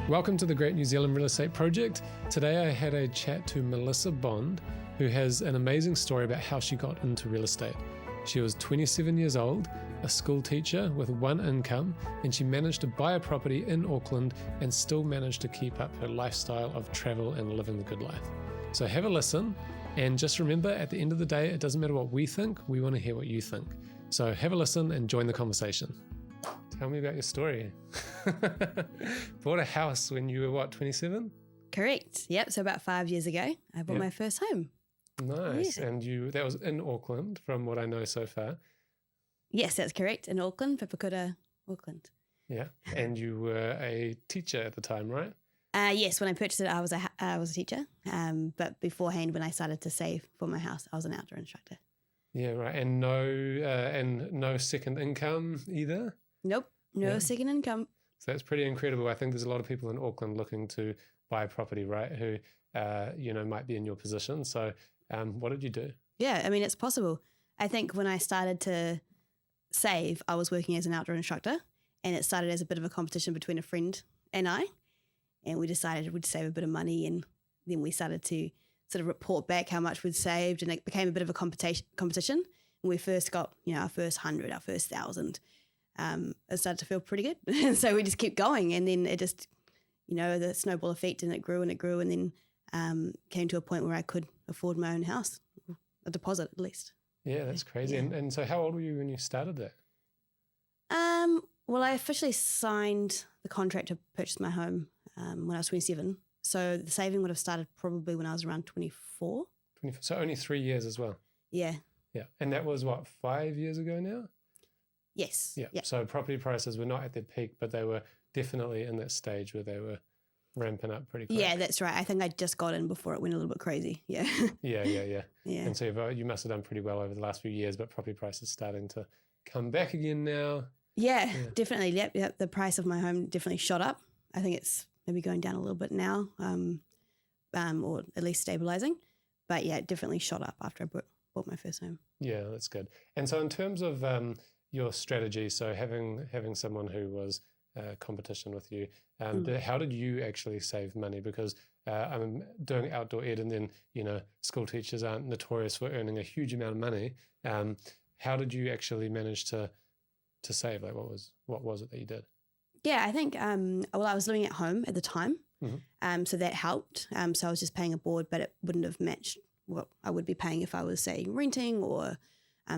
Welcome to the Great New Zealand Real Estate Project. Today I had a chat to Melissa Bond, who has an amazing story about how she got into real estate. She was 27 years old, a school teacher with one income, and she managed to buy a property in Auckland and still managed to keep up her lifestyle of travel and living the good life. So have a listen, and just remember, at the end of the day, it doesn't matter what we think, we want to hear what you think. So have a listen and join the conversation. Tell me about your story. Bought a house when you were, 27? Correct. Yep. So about 5 years ago, I bought my first home. Nice. Yeah. And that was in Auckland, from what I know so far. Yes, that's correct. In Auckland, Papakura, Auckland. Yeah. And you were a teacher at the time, right? Yes. When I purchased it, I was a teacher. But beforehand, when I started to save for my house, I was an outdoor instructor. Yeah, right. And no second income either? Nope. No second income. So that's pretty incredible. I think there's a lot of people in Auckland looking to buy a property, right, who, might be in your position. So what did you do? Yeah, I mean, it's possible. I think when I started to save, I was working as an outdoor instructor, and it started as a bit of a competition between a friend and I, and we decided we'd save a bit of money, and then we started to sort of report back how much we'd saved, and it became a bit of a competition. And we first got, our first 100, our first 1,000. It started to feel pretty good. So we just kept going, and then it just, the snowball effect, and it grew, and then came to a point where I could afford my own house, a deposit at least. Yeah, that's crazy. Yeah. And so how old were you when you started that? Well, I officially signed the contract to purchase my home when I was 27. So the saving would have started probably when I was around 24. 24. So only 3 years as well? Yeah. Yeah. And that was 5 years ago now? Yes. Yeah. Yep. So property prices were not at their peak, but they were definitely in that stage where they were ramping up pretty quick. Yeah, that's right. I think I just got in before it went a little bit crazy. Yeah. Yeah. Yeah. And so you must have done pretty well over the last few years, but property prices starting to come back again now. Yeah. Definitely. Yep. The price of my home definitely shot up. I think it's maybe going down a little bit now, or at least stabilizing. But yeah, it definitely shot up after I bought my first home. Yeah, that's good. And so in terms of your strategy, so having someone who was competition with you, how did you actually save money? Because I'm doing outdoor ed, and then school teachers aren't notorious for earning a huge amount of money. How did you actually manage to save? Like, what was it that you did? Yeah, I think I was living at home at the time, so that helped. So I was just paying a board, but it wouldn't have matched what I would be paying if I was, say, renting or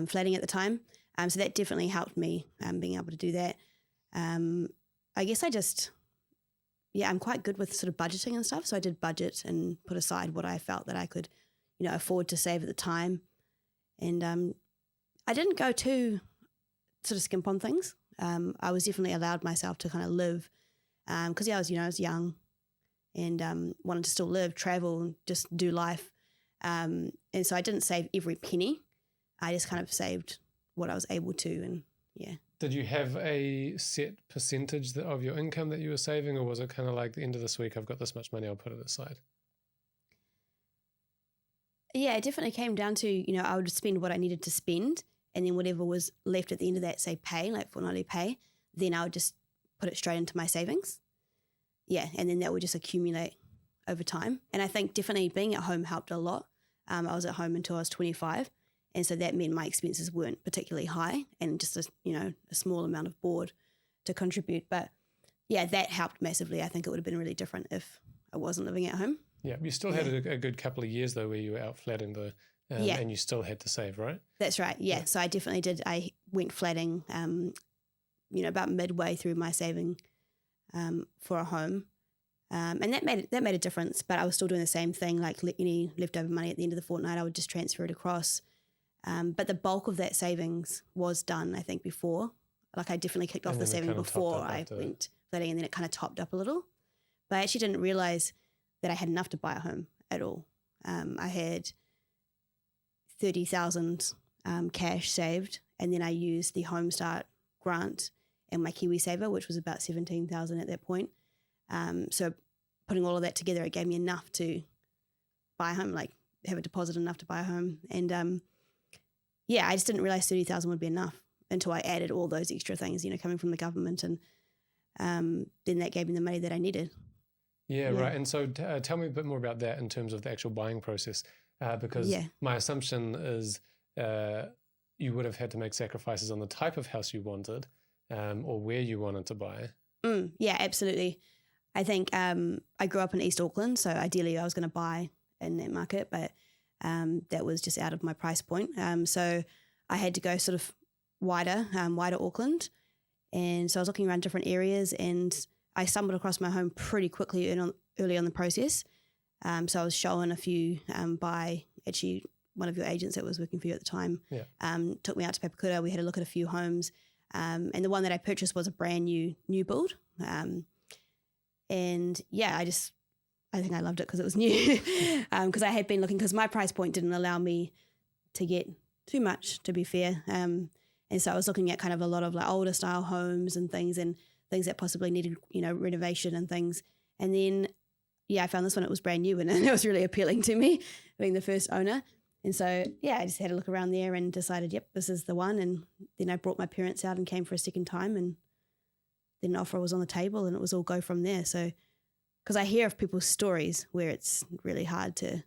flatting at the time. So that definitely helped me being able to do that. I guess I'm quite good with sort of budgeting and stuff. So I did budget and put aside what I felt that I could, afford to save at the time. And I didn't go too sort of skimp on things. I was definitely allowed myself to kind of live because I was young and wanted to still live, travel, and just do life. And so I didn't save every penny. I just kind of saved what I was able to, and yeah. Did you have a set percentage of your income that you were saving, or was it kind of like the end of this week, I've got this much money, I'll put it aside? Yeah, it definitely came down to, I would spend what I needed to spend, and then whatever was left at the end of that, say pay, like fortnightly pay, then I would just put it straight into my savings. Yeah, and then that would just accumulate over time. And I think definitely being at home helped a lot. I was at home until I was 25. And so that meant my expenses weren't particularly high, and just a small amount of board to contribute. But yeah, that helped massively. I think it would have been really different if I wasn't living at home. Yeah, you still had a good couple of years though where you were out flatting and you still had to save, right? That's right. Yeah. So I definitely did. I went flatting, about midway through my saving for a home. And that made a difference, but I was still doing the same thing, like any leftover money at the end of the fortnight, I would just transfer it across. But the bulk of that savings was done, I think, before. Like I definitely kicked off the saving before I went flatting, and then it kind of topped up a little. But I actually didn't realize that I had enough to buy a home at all. I had 30,000 cash saved, and then I used the Home Start grant and my KiwiSaver, which was about 17,000 at that point. So putting all of that together, it gave me enough to buy a home, like have a deposit enough to buy a home. And I just didn't realize 30,000 would be enough until I added all those extra things, coming from the government. And then that gave me the money that I needed. Yeah, right. And so tell me a bit more about that in terms of the actual buying process, because my assumption is you would have had to make sacrifices on the type of house you wanted or where you wanted to buy. Yeah, absolutely. I think I grew up in East Auckland, so ideally I was going to buy in that market, but that was just out of my price point. So I had to go sort of wider Auckland. And so I was looking around different areas and I stumbled across my home pretty quickly early on the process. So I was shown a few by actually one of your agents that was working for you at the time. Took me out to Papakura. We had a look at a few homes. And the one that I purchased was a brand new build. And yeah, I think I loved it because it was new. Because I had been looking, because my price point didn't allow me to get too much, to be fair. And so I was looking at kind of a lot of like older style homes and things that possibly needed, renovation and things. And then, I found this one. It was brand new and it was really appealing to me, being the first owner. And so, I just had a look around there and decided, yep, this is the one. And then I brought my parents out and came for a second time, and then an offer was on the table and it was all go from there. So, because I hear of people's stories where it's really hard to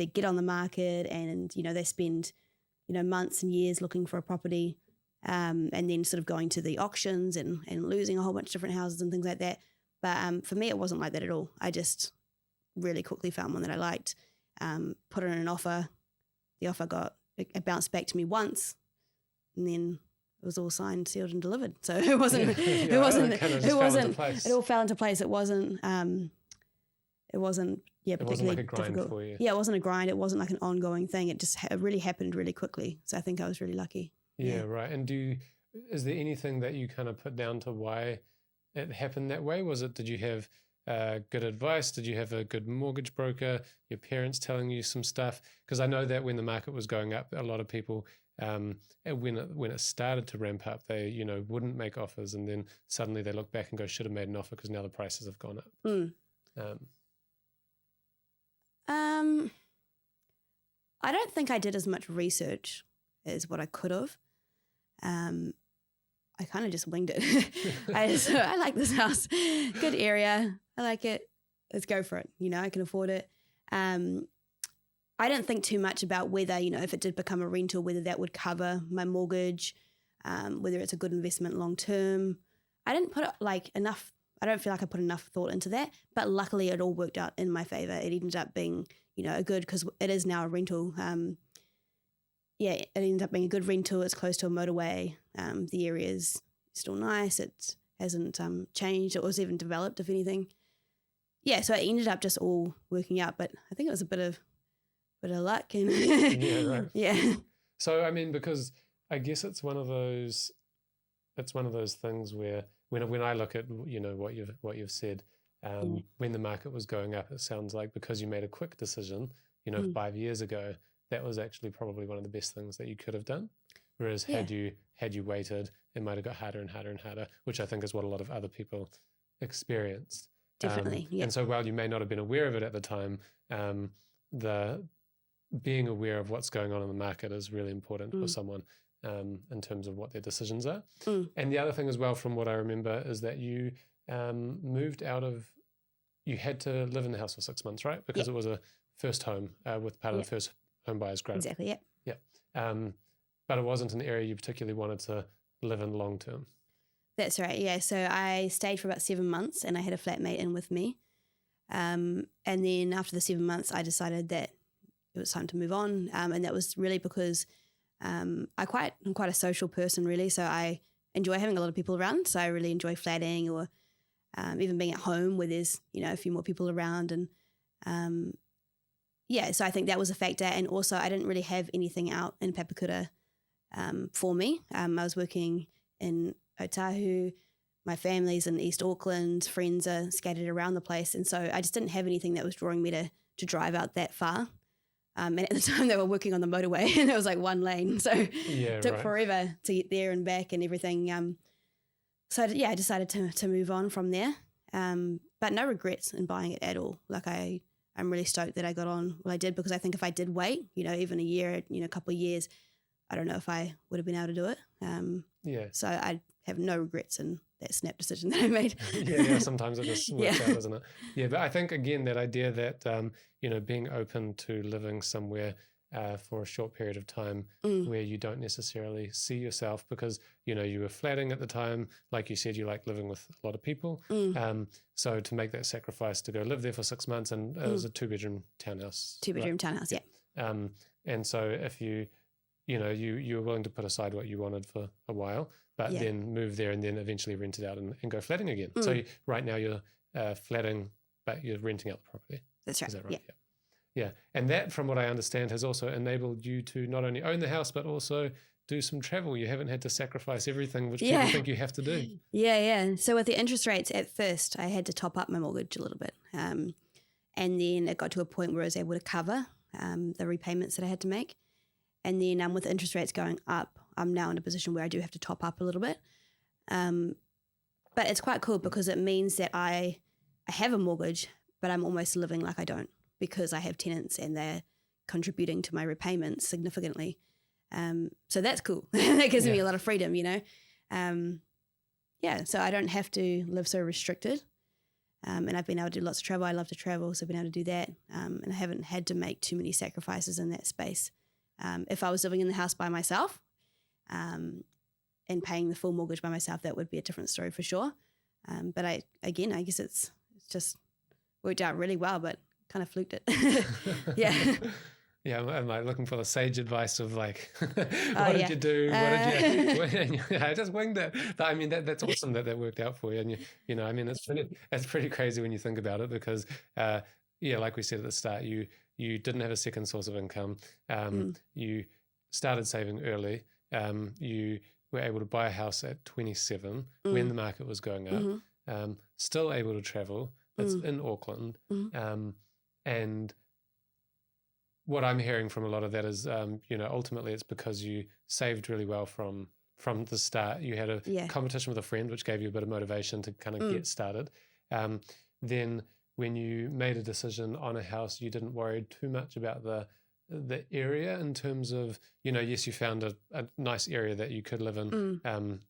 get on the market and, they spend, months and years looking for a property and then sort of going to the auctions and losing a whole bunch of different houses and things like that. But for me, it wasn't like that at all. I just really quickly found one that I liked, put in an offer. The offer it bounced back to me once, and then it was all signed, sealed, and delivered. So it wasn't. It all fell into place. It wasn't. It wasn't. Yeah, it wasn't like a grind difficult for you. Yeah, it wasn't a grind. It wasn't like an ongoing thing. It just really happened really quickly. So I think I was really lucky. Yeah, right. And is there anything that you kind of put down to why it happened that way? Did you have good advice? Did you have a good mortgage broker? Your parents telling you some stuff? Because I know that when the market was going up, a lot of people, when it started to ramp up, they wouldn't make offers, and then suddenly they look back and go, should have made an offer because now the prices have gone up. I don't think I did as much research as what I could have. I kind of just winged it. I like this house. Good area. I like it. Let's go for it. I can afford it. I didn't think too much about whether, if it did become a rental, whether that would cover my mortgage, whether it's a good investment long term. I didn't put enough. I don't feel like I put enough thought into that. But luckily, it all worked out in my favor. It ended up being, a good, because it is now a rental. It ended up being a good rental. It's close to a motorway. The area's still nice. It hasn't changed. It was even developed, if anything. Yeah, so it ended up just all working out. But I think it was a bit of luck. And yeah, right. Yeah. So I mean, because I guess it's one of those things where when I look at what you've said, when the market was going up, it sounds like because you made a quick decision, 5 years ago, that was actually probably one of the best things that you could have done. Whereas had you waited, it might have got harder and harder and harder, which I think is what a lot of other people experienced. Definitely. Yeah. And so while you may not have been aware of it at the time, the being aware of what's going on in the market is really important for someone in terms of what their decisions are. And the other thing as well, from what I remember, is that you moved out of, you had to live in the house for 6 months, right? Because it was a first home with part of the first home buyer's grant. Exactly, yeah. Yeah. But it wasn't an area you particularly wanted to live in long term. That's right, yeah. So I stayed for about 7 months and I had a flatmate in with me. And then after the 7 months, I decided that it was time to move on. And that was really because I'm quite a social person, really. So I enjoy having a lot of people around. So I really enjoy flatting or even being at home where there's, a few more people around. And so I think that was a factor. And also I didn't really have anything out in Papakura for me. I was working in Otahu. My family's in East Auckland. Friends are scattered around the place. And so I just didn't have anything that was drawing me to drive out that far. And at the time they were working on the motorway and it was like one lane. So it took forever to get there and back and everything. So I decided to move on from there. But no regrets in buying it at all. Like I'm really stoked that I got on what I did, because I think if I did wait, even a year, a couple of years, I don't know if I would have been able to do it. So I have no regrets in that snap decision that I made. Yeah, sometimes it just works out, doesn't it? Yeah, but I think, again, that idea that, being open to living somewhere for a short period of time where you don't necessarily see yourself because, you were flatting at the time. Like you said, you like living with a lot of people. So to make that sacrifice to go live there for 6 months, and it was a two-bedroom townhouse. Two-bedroom townhouse, yeah. And so if you were willing to put aside what you wanted for a while, but then move there and then eventually rent it out and go flatting again. So right now you're flatting, but you're renting out the property. That's right. Is that right? Yeah. And that, from what I understand, has also enabled you to not only own the house, but also do some travel. You haven't had to sacrifice everything, which people think you have to do. Yeah. So with the interest rates at first, I had to top up my mortgage a little bit. And then it got to a point where I was able to cover the repayments that I had to make. And then with the interest rates going up, I'm now in a position where I do have to top up a little bit. But it's quite cool because it means that I have a mortgage, but I'm almost living like I don't, because I have tenants and they're contributing to my repayments significantly. So that's cool. That gives me a lot of freedom, so I don't have to live so restricted. And I've been able to do lots of travel. I love to travel, so I've been able to do that. And I haven't had to make too many sacrifices in that space. If I was living in the house by myself and paying the full mortgage by myself, that would be a different story for sure. But I guess it's just worked out really well, but kind of fluked it. Yeah. Yeah, I'm like looking for the sage advice of like, what did you do? What did you? I just winged it. But I mean, that's awesome that worked out for you. And it's pretty crazy when you think about it because, like we said at the start, you didn't have a second source of income. You started saving early. You were able to buy a house at 27 when the market was going up. Still able to travel. It's in Auckland, and what I'm hearing from a lot of that is, ultimately it's because you saved really well from the start. You had a competition with a friend, which gave you a bit of motivation to kind of get started. Then when you made a decision on a house, you didn't worry too much about the area in terms of, yes, you found a nice area that you could live in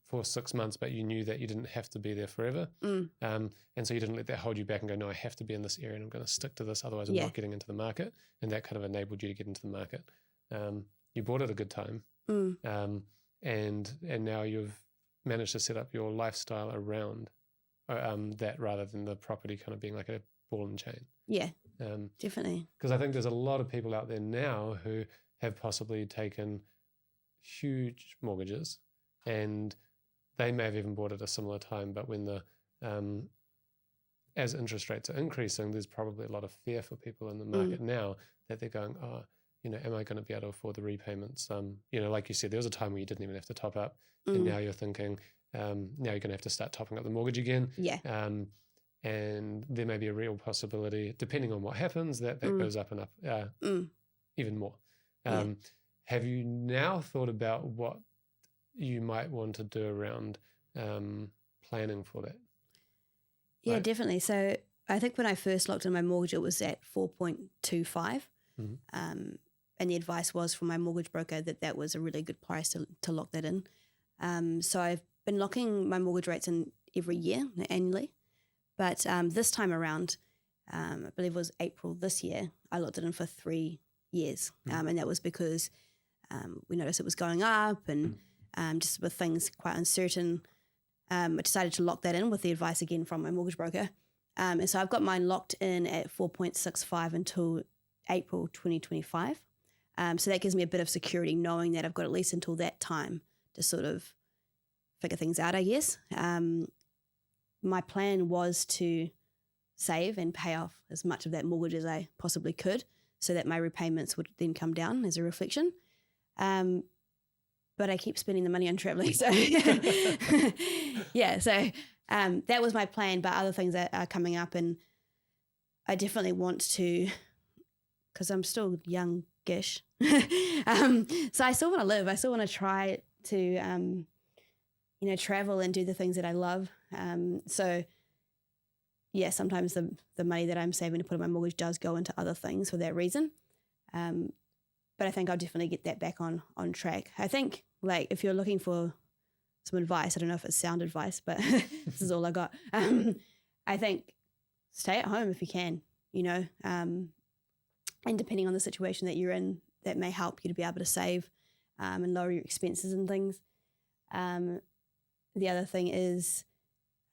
for 6 months, but you knew that you didn't have to be there forever. And so you didn't let that hold you back and go, no, I have to be in this area and I'm going to stick to this, otherwise I'm not getting into the market. And that kind of enabled you to get into the market. You bought at a good time. And now you've managed to set up your lifestyle around that rather than the property kind of being like a ball and chain. Yeah, definitely. Because I think there's a lot of people out there now who have possibly taken huge mortgages and they may have even bought at a similar time, but when as interest rates are increasing, there's probably a lot of fear for people in the market now that they're going, am I going to be able to afford the repayments? Like you said, there was a time where you didn't even have to top up, and now you're thinking, now you're going to have to start topping up the mortgage again. Yeah. And there may be a real possibility, depending on what happens, that goes up and up even more. Have you now thought about what you might want to do around planning for that? Yeah, definitely. So I think when I first locked in my mortgage, it was at 4.25. And the advice was from my mortgage broker that was a really good price to lock that in. So I've been locking my mortgage rates in every year, annually. But this time around, I believe it was April this year, I locked it in for 3 years. And that was because we noticed it was going up and just with things quite uncertain, I decided to lock that in with the advice again from my mortgage broker. And so I've got mine locked in at 4.65 until April 2025. So that gives me a bit of security knowing that I've got at least until that time to sort of figure things out, I guess. My plan was to save and pay off as much of that mortgage as I possibly could so that my repayments would then come down as a reflection. But I keep spending the money on traveling. So that was my plan, but other things are coming up and I definitely want to, because I'm still youngish. So I still want to live. I still want to try to, travel and do the things that I love. So yeah, sometimes the money that I'm saving to put in my mortgage does go into other things for that reason. But I think I'll definitely get that back on track. I think like if you're looking for some advice. I don't know if it's sound advice, but this is all I got. I think stay at home if you can, and depending on the situation that you're in, that may help you to be able to save and lower your expenses and things. The other thing is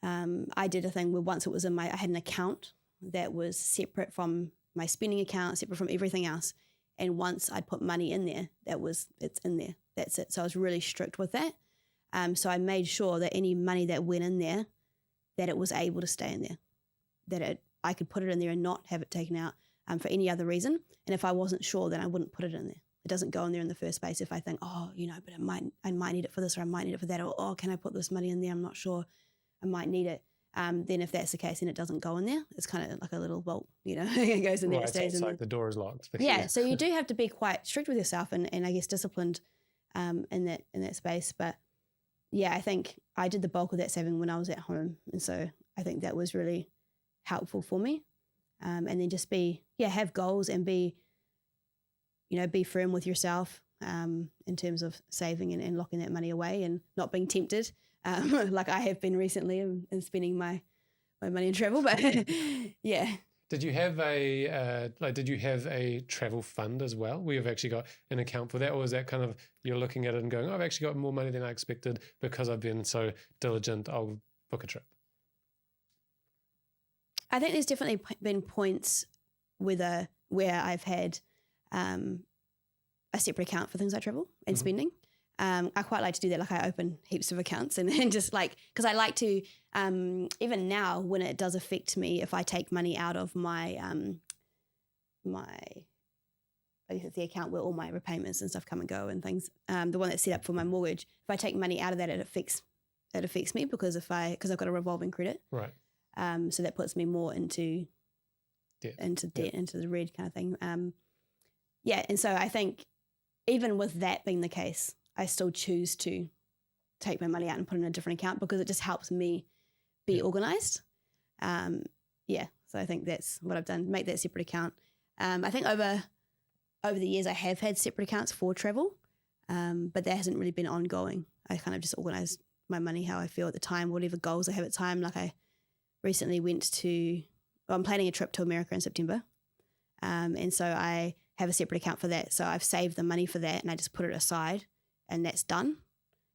I did a thing where once it was I had an account that was separate from my spending account, separate from everything else. And once I'd put money in there, it's in there. That's it. So I was really strict with that. So I made sure that any money that went in there, that it was able to stay in there, that I could put it in there and not have it taken out for any other reason. And if I wasn't sure, then I wouldn't put it in there. It doesn't go in there in the first place if I think, but I might need it for this, or I might need it for that, or can I put this money in there? I'm not sure. I might need it. Then if that's the case, then it doesn't go in there. It's kind of like a little bolt, it goes in there. Right, it stays so it's in like the door is locked. Yeah, so you do have to be quite strict with yourself and I guess disciplined in that space. But yeah, I think I did the bulk of that saving when I was at home, and so I think that was really helpful for me. And then just have goals and be firm with yourself in terms of saving and locking that money away and not being tempted. Like I have been recently in spending my money in travel, but yeah. Did you have a travel fund as well, where you've actually got an account for that, or was that kind of you're looking at it and going, I've actually got more money than I expected because I've been so diligent, I'll book a trip? I think there's definitely been points where I've had a separate account for things like travel and spending. I quite like to do that. Like I open heaps of accounts and just because I like to, even now when it does affect me, if I take money out of my, I guess it's the account where all my repayments and stuff come and go and things, the one that's set up for my mortgage, if I take money out of that, it affects me because I've got a revolving credit. Right. So that puts me more into debt, into the red kind of thing. And so I think even with that being the case, I still choose to take my money out and put it in a different account because it just helps me be organized. So I think that's what I've done, make that separate account. I think over the years I have had separate accounts for travel, but that hasn't really been ongoing. I kind of just organize my money how I feel at the time, whatever goals I have at the time. Like I recently I'm planning a trip to America in September. And so I have a separate account for that. So I've saved the money for that and I just put it aside and that's done.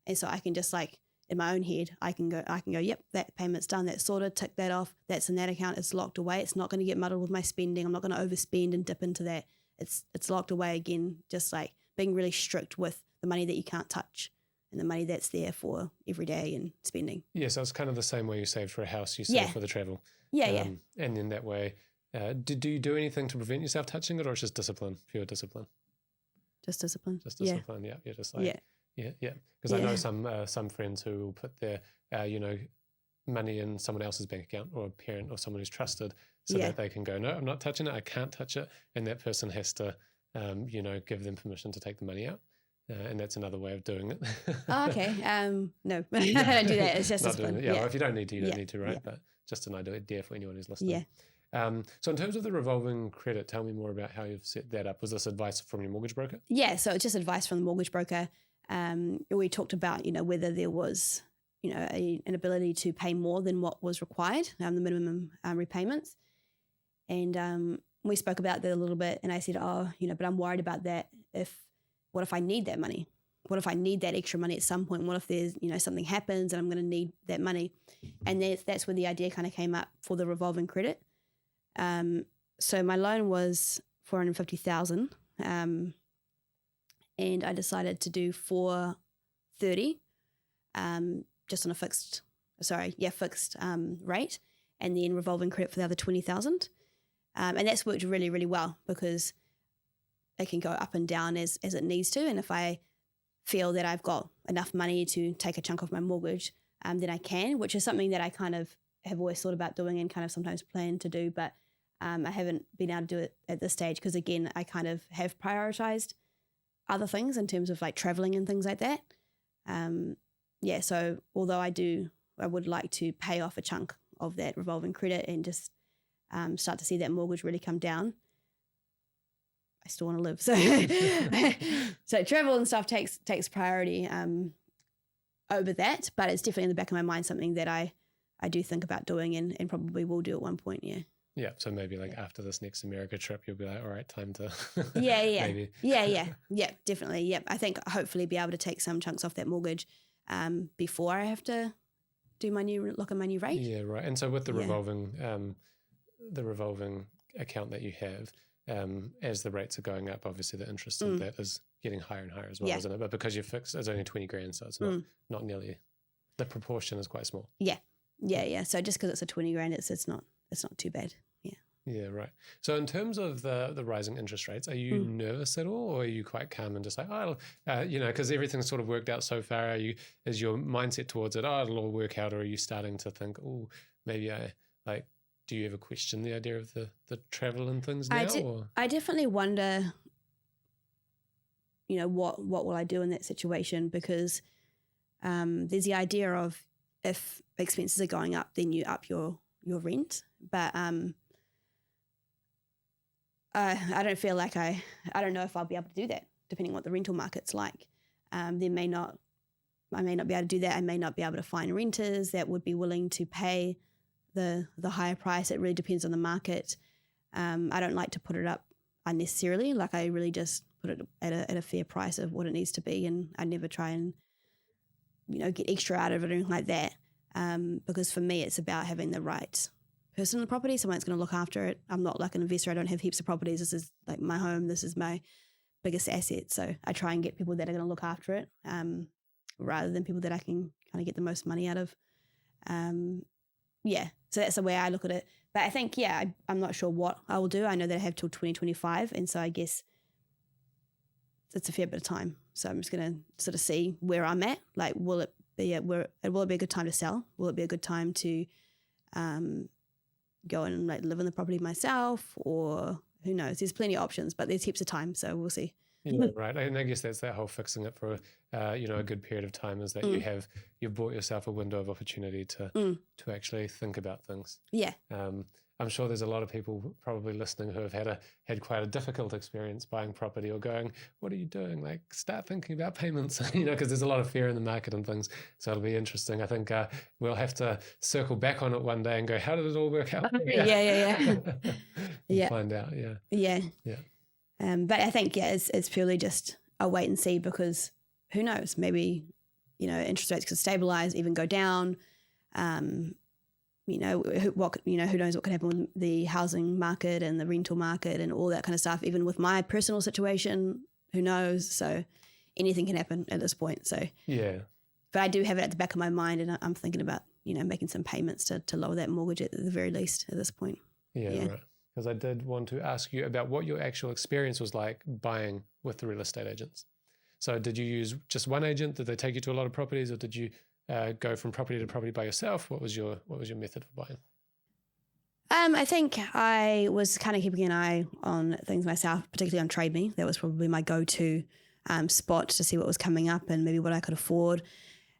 And so I can just in my own head, I can go, yep, that payment's done, that's sorted, tick that off, that's in that account, it's locked away. It's not going to get muddled with my spending. I'm not going to overspend and dip into that. It's locked away again, just being really strict with the money that you can't touch and the money that's there for every day and spending. Yeah, so it's kind of the same way you save for a house, you save for the travel. Yeah. And in that way, do you do anything to prevent yourself touching it, or it's just discipline, pure discipline? Just discipline. Yeah. Yeah. Because I know some friends who will put their money in someone else's bank account or a parent or someone who's trusted, so that they can go, no, I'm not touching it, I can't touch it, and that person has to give them permission to take the money out. And that's another way of doing it. Oh, okay. No, I don't do that. It's just discipline. Well, if you don't need to, you don't need to, right? Yeah. But just an idea for anyone who's listening. Yeah. So in terms of the revolving credit, tell me more about how you've set that up. Was this advice from your mortgage broker? Yeah, so it's just advice from the mortgage broker. We talked about, whether there was, an ability to pay more than what was required, the minimum repayments. And we spoke about that a little bit, and I said, but I'm worried about that. What if I need that money? What if I need that extra money at some point? What if there's, something happens and I'm going to need that money? And that's where the idea kind of came up for the revolving credit. So my loan was $450,000, and I decided to do $430, just on a fixed rate, and then revolving credit for the other $20,000. And that's worked really, really well because it can go up and down as it needs to. And if I feel that I've got enough money to take a chunk of my mortgage, then I can, which is something that I kind of have always thought about doing and kind of sometimes plan to do, but I haven't been able to do it at this stage because, again, I kind of have prioritized other things in terms of traveling and things like that. So although I would like to pay off a chunk of that revolving credit and just start to see that mortgage really come down, I still want to live. So travel and stuff takes priority. over that, but it's definitely in the back of my mind something that I do think about doing and probably will do at one point. Yeah. Yeah, so maybe like after this next America trip, you'll be like, all right, time to yeah. maybe. Yeah, definitely. Yeah, I think hopefully be able to take some chunks off that mortgage before I have to do look at my new rate. Yeah, right. And so with the revolving account that you have, as the rates are going up, obviously the interest in that is getting higher and higher as well, isn't it? But because you're fixed, it's only 20 grand, so it's not nearly, the proportion is quite small. Yeah. So just because it's a 20 grand, it's not too bad. Yeah, right. So in terms of the rising interest rates, are you nervous at all, or are you quite calm and just like, because everything's sort of worked out so far? Is your mindset towards it, it'll all work out, or are you starting to think, maybe do you ever question the idea of the travel and things now? I definitely wonder, what will I do in that situation? Because there's the idea of if expenses are going up, then you up your rent. But I don't feel like I don't know if I'll be able to do that, depending on what the rental market's like. I may not be able to do that. I may not be able to find renters that would be willing to pay the higher price. It really depends on the market. I don't like to put it up unnecessarily. Like I really just put it at a fair price of what it needs to be, and I never try and get extra out of it or anything like that. Because for me, it's about having the right person in the property, someone that's going to look after it. I'm not like an investor. I don't have heaps of properties. This is like my home. This is my biggest asset. So I try and get people that are going to look after it, rather than people that I can kind of get the most money out of. So that's the way I look at it. But I think, I'm not sure what I will do. I know that I have till 2025. And so I guess it's a fair bit of time. So I'm just going to sort of see where I'm at. Like, will it be a good time to sell? Will it be a good time to go and live in the property myself, or who knows? There's plenty of options, but there's heaps of time, so we'll see. Yeah, right. And I guess that's that whole fixing it for a good period of time, is that you've bought yourself a window of opportunity to actually think about things. Yeah. I'm sure there's a lot of people probably listening who have had quite a difficult experience buying property, or going, what are you doing? Like, start thinking about payments, because there's a lot of fear in the market and things. So it'll be interesting. I think we'll have to circle back on it one day and go, how did it all work out? Yeah. Find out. Yeah. But I think, it's purely just a wait and see, because who knows? Maybe, interest rates could stabilize, even go down. Who knows what could happen with the housing market and the rental market and all that kind of stuff. Even with my personal situation, who knows? So anything can happen at this point. So but I do have it at the back of my mind, and I'm thinking about making some payments to lower that mortgage at the very least at this point. Yeah. Right. Because I did want to ask you about what your actual experience was like buying with the real estate agents. So did you use just one agent? Did they take you to a lot of properties, or did you go from property to property by yourself? What was your method for buying? I think I was kind of keeping an eye on things myself, particularly on Trade Me. That was probably my go-to spot to see what was coming up and maybe what I could afford.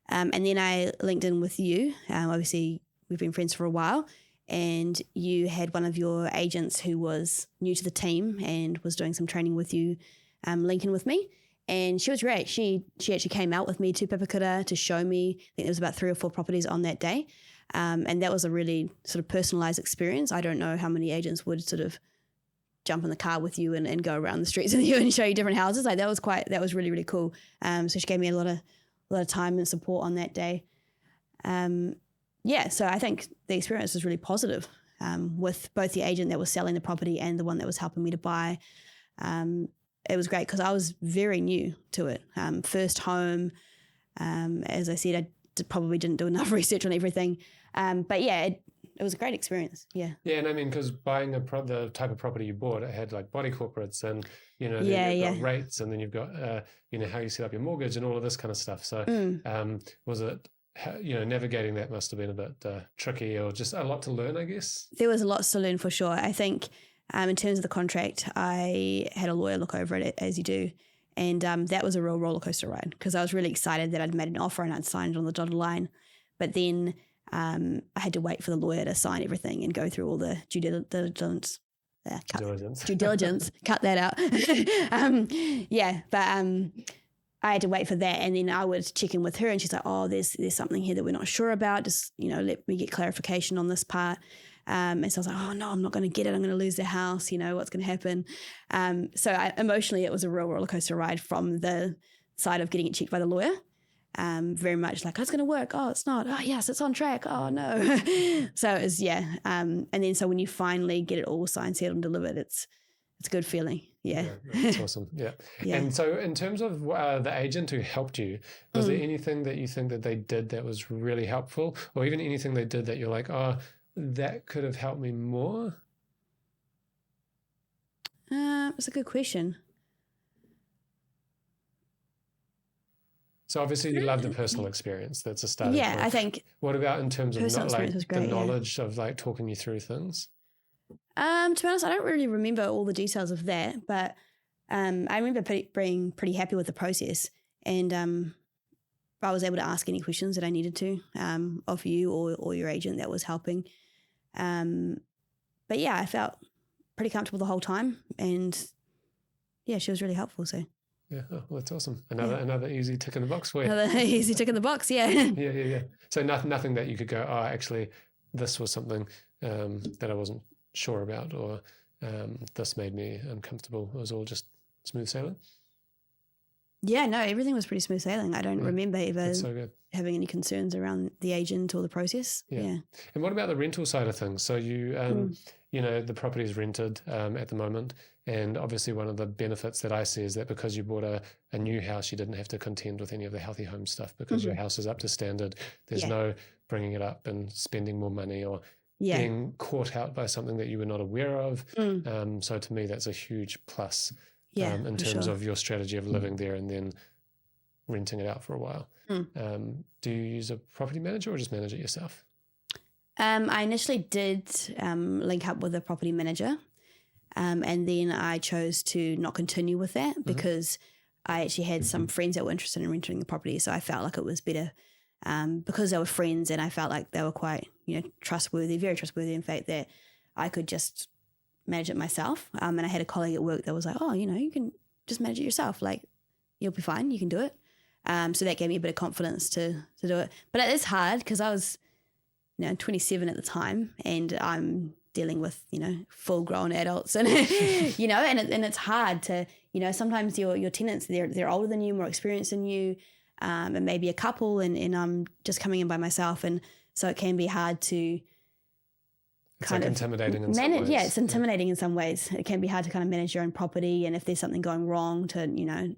And then I linked in with you. Obviously, we've been friends for a while, and you had one of your agents who was new to the team and was doing some training with you, linking with me. And she was great. She actually came out with me to Papakura to show me, I think there was about 3 or 4 properties on that day. And that was a really sort of personalized experience. I don't know how many agents would sort of jump in the car with you and go around the streets with you and show you different houses. Like that was really, really cool. So she gave me a lot of time and support on that day. So I think the experience was really positive with both the agent that was selling the property and the one that was helping me to buy. It was great because I was very new to it. First home, as I said, I probably didn't do enough research on everything. But it was a great experience. Yeah. Yeah, and I mean, because buying the type of property you bought, it had like body corporates, and you've got rates, and then you've got how you set up your mortgage and all of this kind of stuff. So was it? Navigating that must have been a bit tricky, or just a lot to learn, I guess. There was lots to learn for sure. I think. In terms of the contract, I had a lawyer look over it, as you do, and that was a real roller coaster ride, because I was really excited that I'd made an offer and I'd signed on the dotted line. But then I had to wait for the lawyer to sign everything and go through all the due diligence. Due diligence. Cut that out. But I had to wait for that, and then I would check in with her, and she's like, "Oh, there's something here that we're not sure about. Just let me get clarification on this part." And so I was like, "Oh no, I'm not going to get it. I'm going to lose the house. What's going to happen?" So emotionally, it was a real roller coaster ride from the side of getting it checked by the lawyer. Very much like, "Oh, it's going to work. Oh, it's not. Oh, yes, it's on track. Oh no." So it was and then so when you finally get it all signed, sealed, and delivered, it's a good feeling. Yeah. That's awesome. Yeah. And so in terms of the agent who helped you, was there anything that you think that they did that was really helpful, or even anything they did that you're like, oh, that could have helped me more? It's a good question. So obviously you love the personal experience. That's a starting point. I think. What about in terms of the knowledge yeah. of like talking you through things? To be honest, I don't really remember all the details of that, but I remember being pretty happy with the process, and I was able to ask any questions that I needed to of you or your agent that was helping. But yeah, I felt pretty comfortable the whole time, and yeah, she was really helpful. So yeah, well, that's awesome. Another easy tick in the box for you. Another easy tick in the box, yeah. Yeah. So nothing that you could go, oh, actually, this was something that I wasn't sure about, or this made me uncomfortable. It was all just smooth sailing. Yeah, no, everything was pretty smooth sailing. I don't remember ever so having any concerns around the agent or the process. Yeah. And what about the rental side of things? So you, the property is rented at the moment, and obviously one of the benefits that I see is that because you bought a new house, you didn't have to contend with any of the healthy home stuff because your house is up to standard. There's no bringing it up and spending more money or being caught out by something that you were not aware of. So to me, that's a huge plus in terms of your strategy of living there and then renting it out for a while. Do you use a property manager or just manage it yourself? I initially did link up with a property manager, and then I chose to not continue with that because I actually had some friends that were interested in renting the property, so I felt like it was better because they were friends, and I felt like they were quite, trustworthy, very trustworthy, in fact, that I could just manage it myself. And I had a colleague at work that was like, "Oh, you can just manage it yourself. Like, you'll be fine. You can do it." So that gave me a bit of confidence to do it. But it is hard because I was, 27 at the time, and I'm dealing with, full grown adults, and and it's hard to, sometimes your tenants, they're older than you, more experienced than you, and maybe a couple, and I'm just coming in by myself, and so it can be hard to. It's kind of intimidating in some ways. Yeah, it's intimidating in some ways. It can be hard to kind of manage your own property, and if there's something going wrong, to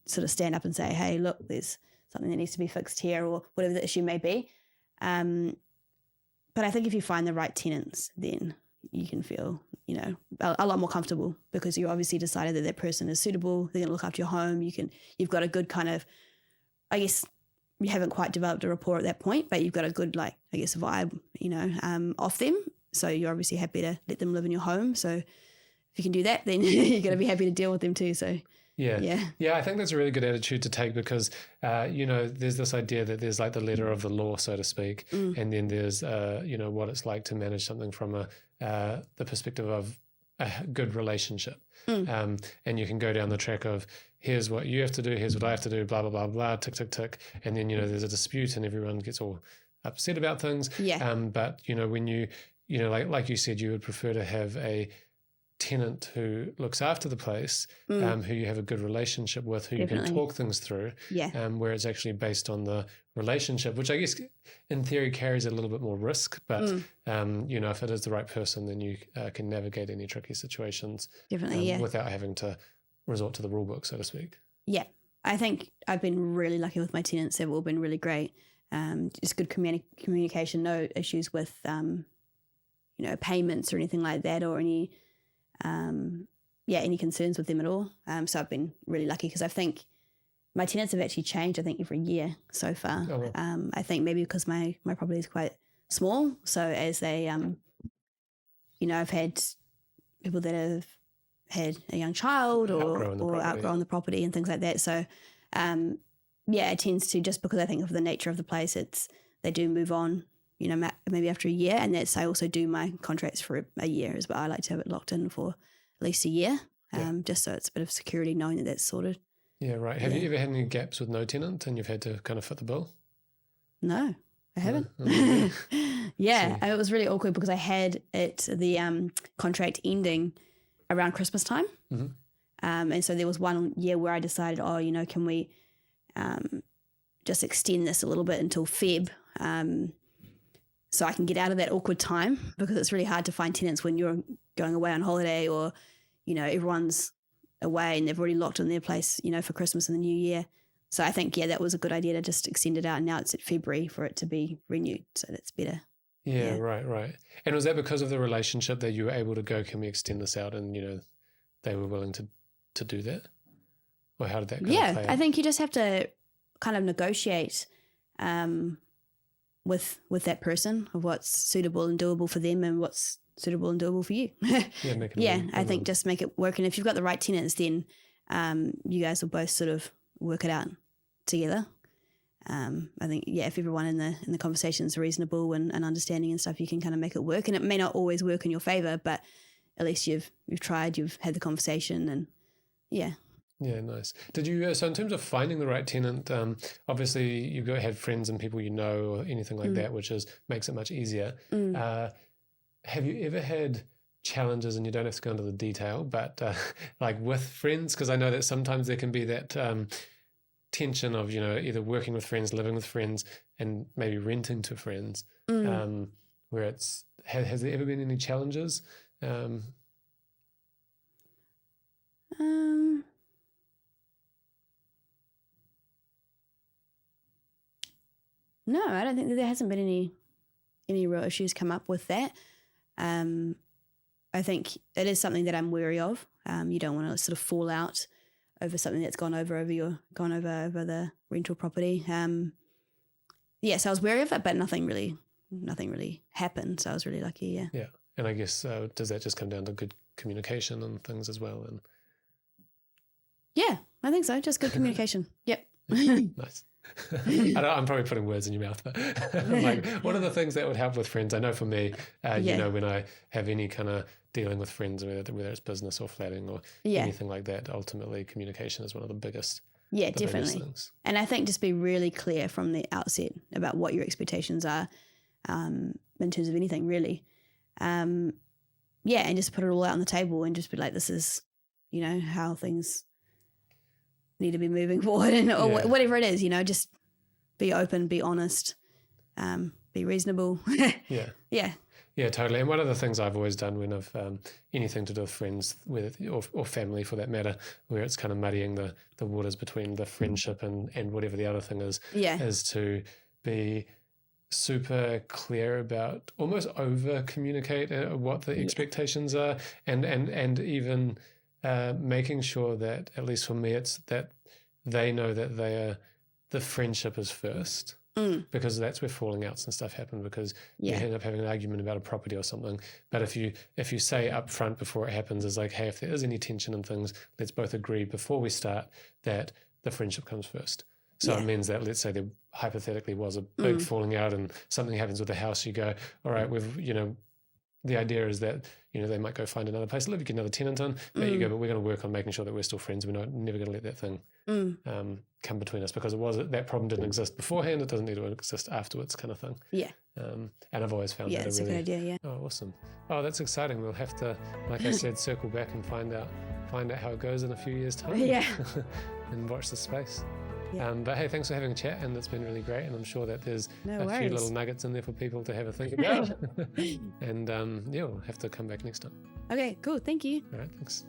sort of stand up and say, "Hey, look, there's something that needs to be fixed here," or whatever the issue may be. But I think if you find the right tenants, then you can feel, a lot more comfortable because you obviously decided that that person is suitable. They're going to look after your home. You've got a good kind of, I guess, you haven't quite developed a rapport at that point, but you've got a good, vibe, off them. So you're obviously happy to let them live in your home. So if you can do that, then you're going to be happy to deal with them too. So yeah, I think that's a really good attitude to take because, there's this idea that there's like the letter of the law, so to speak, and then there's, what it's like to manage something from the perspective of a good relationship. And you can go down the track of here's what you have to do, here's what I have to do, blah, blah, blah, blah, tick, tick, tick. And then, there's a dispute and everyone gets all upset about things. Yeah. But, when you, like you said, you would prefer to have a tenant who looks after the place, who you have a good relationship with, who Definitely. You can talk things through, where it's actually based on the relationship, which I guess in theory carries a little bit more risk, but if it is the right person, then you can navigate any tricky situations Definitely, without having to resort to the rule book, so to speak. Yeah, I think I've been really lucky with my tenants. They've all been really great. Just good communication, no issues with payments or anything like that, or any concerns with them at all. So I've been really lucky because I think my tenants have actually changed, I think, every year so far. Oh, wow. I think maybe because my property is quite small. So as they, I've had people that have had a young child or outgrown the property and things like that. So, it tends to, just because I think of the nature of the place, they do move on, maybe after a year. And I also do my contracts for a year as well. I like to have it locked in for at least a year, just so it's a bit of security knowing that that's sorted. Yeah, right. Have you ever had any gaps with no tenant and you've had to kind of fit the bill? No, I haven't. No. Yeah, and it was really awkward because I had the contract ending around Christmas time. Mm-hmm. And so there was one year where I decided, can we just extend this a little bit until Feb, so I can get out of that awkward time, because it's really hard to find tenants when you're going away on holiday, or, everyone's away and they've already locked in their place, for Christmas and the New Year. So I think, that was a good idea to just extend it out. And now it's at February for it to be renewed. So that's better. Yeah, right. And was that because of the relationship that you were able to go, can we extend this out? And, they were willing to do that? Or how did that kind of play out? I think you just have to kind of negotiate with that person of what's suitable and doable for them and what's suitable and doable for you. I think just make it work. And if you've got the right tenants, then you guys will both sort of work it out together. I think, if everyone in the conversation is reasonable and understanding and stuff, you can kind of make it work. And it may not always work in your favor, but at least you've tried, you've had the conversation, and Yeah, nice. Did you, so in terms of finding the right tenant, obviously you've had friends and people or anything like that, which makes it much easier. Have you ever had challenges, and you don't have to go into the detail, but like with friends? Because I know that sometimes there can be that tension of, either working with friends, living with friends, and maybe renting to friends, where has there ever been any challenges? No, I don't think there hasn't been any real issues come up with that. I think it is something that I'm wary of. You don't want to sort of fall out over something that's gone over the rental property. So I was wary of it, but nothing really happened. So I was really lucky. Yeah. Yeah, and I guess does that just come down to good communication and things as well? And yeah, I think so. Just good communication. Yep. Nice. I'm probably putting words in your mouth, but like one of the things that would help with friends, I know for me, when I have any kind of dealing with friends, whether it's business or flatting or anything like that, ultimately communication is one of the biggest. Yeah, definitely. Things. And I think just be really clear from the outset about what your expectations are, in terms of anything really. And just put it all out on the table and just be like, this is, how things need to be moving forward, or whatever it is, just be open, be honest, be reasonable. Yeah, totally. And one of the things I've always done when I've anything to do with friends or family for that matter, where it's kind of muddying the waters between the friendship and whatever the other thing is to be super clear about, almost over communicate what the expectations are, and even making sure that, at least for me, it's that they know that the friendship is first, because that's where falling outs and stuff happen, because you end up having an argument about a property or something. But if you say up front before it happens, is like, hey, if there is any tension and things, let's both agree before we start that the friendship comes first. So it means that, let's say there hypothetically was a big falling out and something happens with the house, you go, all right, the idea is that, they might go find another place to live, you get another tenant in, but you go, but we're going to work on making sure that we're still friends. We're never going to let that thing come between us, because that problem didn't exist beforehand. It doesn't need to exist afterwards, kind of thing. Yeah. And I've always found that it's a good idea. Yeah. Oh, awesome. Oh, that's exciting. We'll have to, like I said, circle back and find out how it goes in a few years' time. Yeah. And watch the space. Yeah. But hey, thanks for having a chat, and it's been really great, and I'm sure that there's few little nuggets in there for people to have a think about. And we'll have to come back next time. Okay, cool. Thank you. All right, thanks.